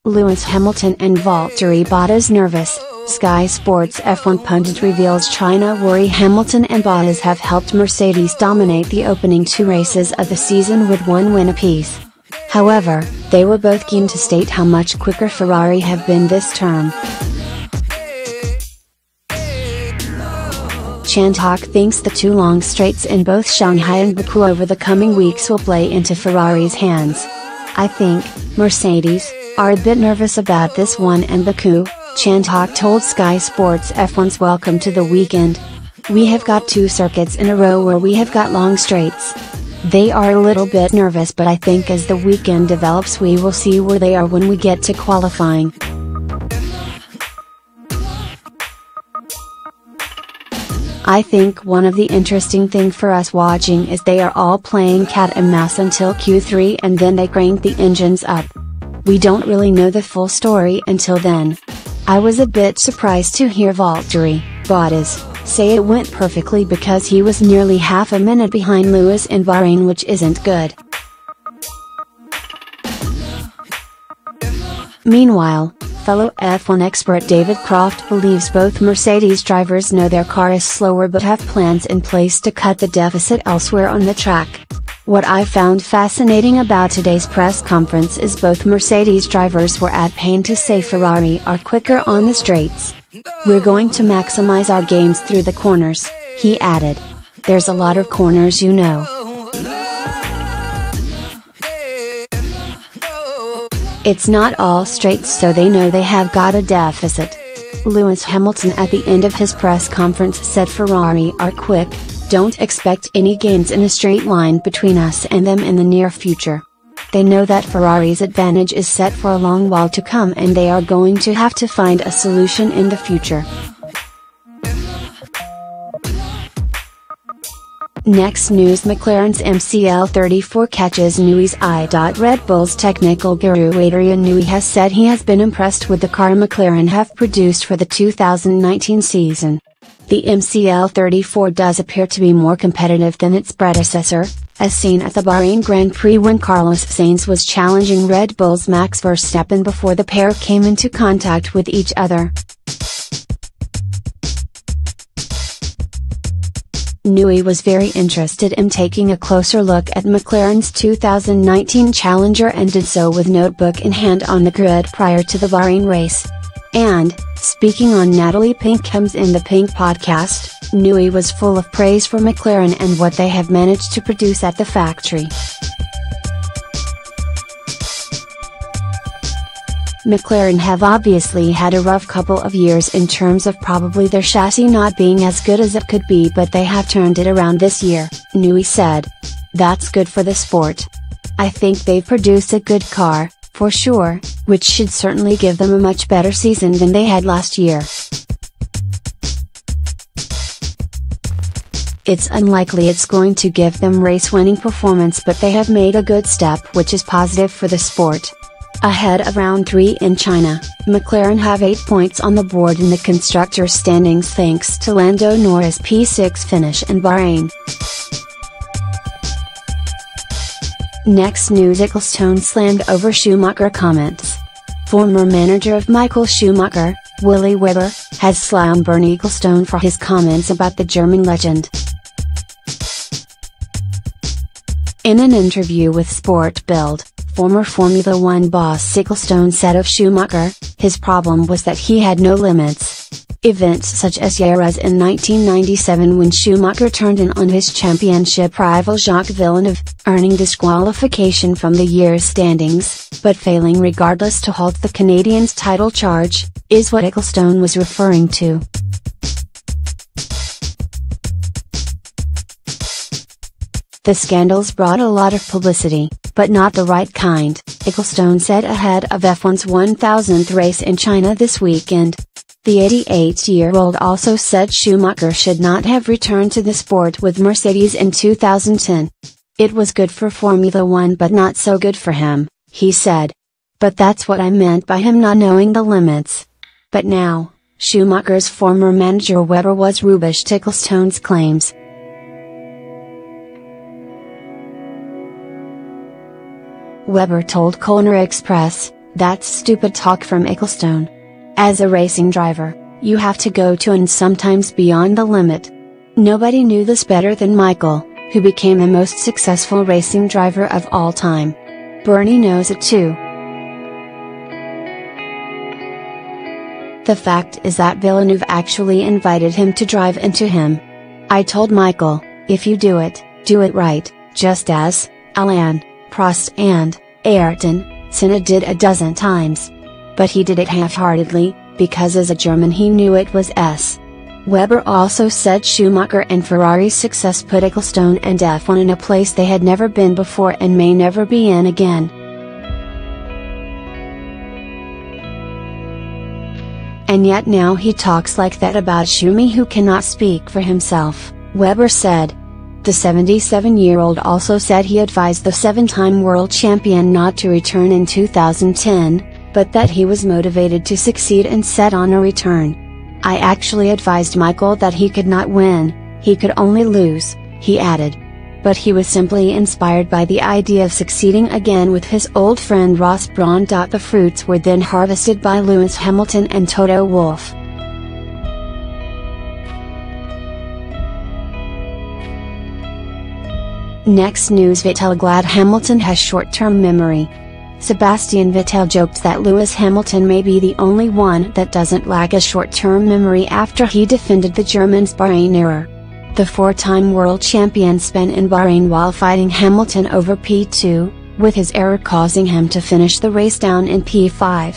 Lewis Hamilton and Valtteri Bottas nervous. Sky Sports F1 pundit reveals China worry Hamilton and Bottas have helped Mercedes dominate the opening two races of the season with one win apiece. However, they were both keen to state how much quicker Ferrari have been this term. Chandhok thinks the two long straights in both Shanghai and Baku over the coming weeks will play into Ferrari's hands. I think Mercedes are a bit nervous about this one and Baku, Chandhok told Sky Sports F1's Welcome to the Weekend. We have got two circuits in a row where we have got long straights. They are a little bit nervous, but I think as the weekend develops we will see where they are when we get to qualifying. I think one of the interesting thing for us watching is they are all playing cat and mouse until Q3 and then they crank the engines up. We don't really know the full story until then. I was a bit surprised to hear Valtteri Bottas say it went perfectly because he was nearly half a minute behind Lewis in Bahrain, which isn't good. Meanwhile, fellow F1 expert David Croft believes both Mercedes drivers know their car is slower but have plans in place to cut the deficit elsewhere on the track. What I found fascinating about today's press conference is both Mercedes drivers were at pains to say Ferrari are quicker on the straights. We're going to maximize our gains through the corners, he added. There's a lot of corners, you know. It's not all straights, so they know they have got a deficit. Lewis Hamilton at the end of his press conference said Ferrari are quick, don't expect any gains in a straight line between us and them in the near future. They know that Ferrari's advantage is set for a long while to come and they are going to have to find a solution in the future. Next news, McLaren's MCL34 catches Newey's eye. Red Bull's technical guru Adrian Newey has said he has been impressed with the car McLaren have produced for the 2019 season. The MCL34 does appear to be more competitive than its predecessor, as seen at the Bahrain Grand Prix when Carlos Sainz was challenging Red Bull's Max Verstappen before the pair came into contact with each other. Newey was very interested in taking a closer look at McLaren's 2019 Challenger and did so with notebook in hand on the grid prior to the Bahrain race. And, speaking on Natalie Pinkham's In the Pink podcast, Newey was full of praise for McLaren and what they have managed to produce at the factory. McLaren have obviously had a rough couple of years in terms of probably their chassis not being as good as it could be, but they have turned it around this year, Newey said. That's good for the sport. I think they've produced a good car, for sure, which should certainly give them a much better season than they had last year. It's unlikely it's going to give them race-winning performance, but they have made a good step, which is positive for the sport. Ahead of round 3 in China, McLaren have 8 points on the board in the constructors' standings thanks to Lando Norris' P6 finish in Bahrain. Next news, Ecclestone slammed over Schumacher comments. Former manager of Michael Schumacher, Willy Weber, has slammed Bernie Ecclestone for his comments about the German legend. In an interview with Sport Bild, former Formula One boss Ecclestone said of Schumacher, his problem was that he had no limits. Events such as Jerez in 1997 when Schumacher turned in on his championship rival Jacques Villeneuve, earning disqualification from the year's standings, but failing regardless to halt the Canadian's title charge, is what Ecclestone was referring to. The scandals brought a lot of publicity, but not the right kind, Ecclestone said ahead of F1's 1000th race in China this weekend. The 88-year-old also said Schumacher should not have returned to the sport with Mercedes in 2010. It was good for Formula One but not so good for him, he said. But that's what I meant by him not knowing the limits. But now, Schumacher's former manager Weber was rubbish to Ecclestone's claims. Weber told Kölner Express, That's stupid talk from Ecclestone. As a racing driver, you have to go to and sometimes beyond the limit. Nobody knew this better than Michael, who became the most successful racing driver of all time. Bernie knows it too. The fact is that Villeneuve actually invited him to drive into him. I told Michael, if you do it right, just as Alain Prost and Ayrton Senna did a dozen times. But he did it half-heartedly, because as a German he knew it was S. Webber also said Schumacher and Ferrari's success put Ecclestone and F1 in a place they had never been before and may never be in again. And yet now he talks like that about Schumi, who cannot speak for himself, Webber said. The 77-year-old also said he advised the 7-time world champion not to return in 2010, but that he was motivated to succeed and set on a return. I actually advised Michael that he could not win, he could only lose, he added. But he was simply inspired by the idea of succeeding again with his old friend Ross Brawn. The fruits were then harvested by Lewis Hamilton and Toto Wolff. Next news: Vettel glad Hamilton has short-term memory. Sebastian Vettel joked that Lewis Hamilton may be the only one that doesn't lack a short-term memory after he defended the German's Bahrain error. The 4-time world champion spun in Bahrain while fighting Hamilton over P2, with his error causing him to finish the race down in P5.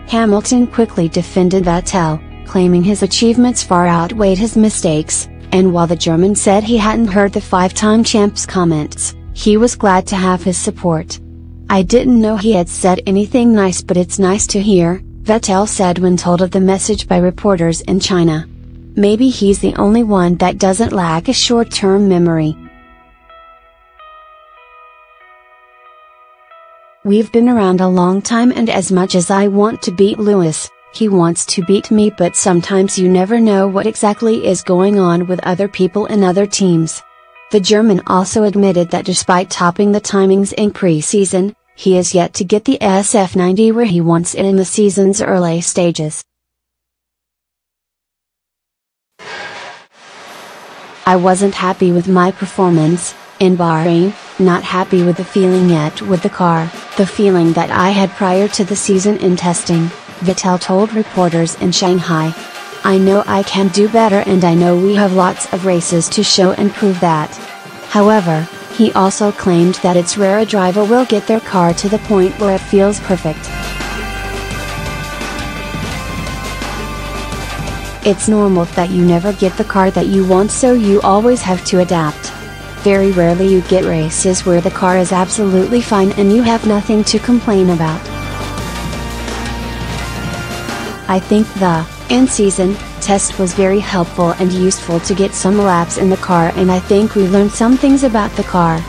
Hamilton quickly defended Vettel, claiming his achievements far outweighed his mistakes, and while the German said he hadn't heard the 5-time champ's comments, he was glad to have his support. I didn't know he had said anything nice, but it's nice to hear, Vettel said when told of the message by reporters in China. Maybe he's the only one that doesn't lack a short-term memory. We've been around a long time, and as much as I want to beat Lewis, he wants to beat me, but sometimes you never know what exactly is going on with other people in other teams. The German also admitted that despite topping the timings in pre-season, he is yet to get the SF90 where he wants it in the season's early stages. I wasn't happy with my performance in Bahrain, not happy with the feeling yet with the car, the feeling that I had prior to the season in testing, Vettel told reporters in Shanghai. I know I can do better, and I know we have lots of races to show and prove that. However, he also claimed that it's rare a driver will get their car to the point where it feels perfect. It's normal that you never get the car that you want, so you always have to adapt. Very rarely you get races where the car is absolutely fine and you have nothing to complain about. I think the in-season test was very helpful and useful to get some laps in the car, and I think we learned some things about the car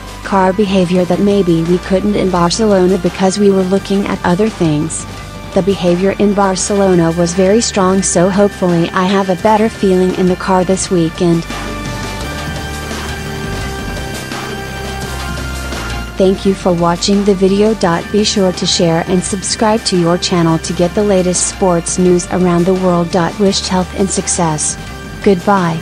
behavior that maybe we couldn't in Barcelona because we were looking at other things. The behavior in Barcelona was very strong, so hopefully I have a better feeling in the car this weekend. Thank you for watching the video. Be sure to share and subscribe to your channel to get the latest sports news around the world. Wished health and success. Goodbye.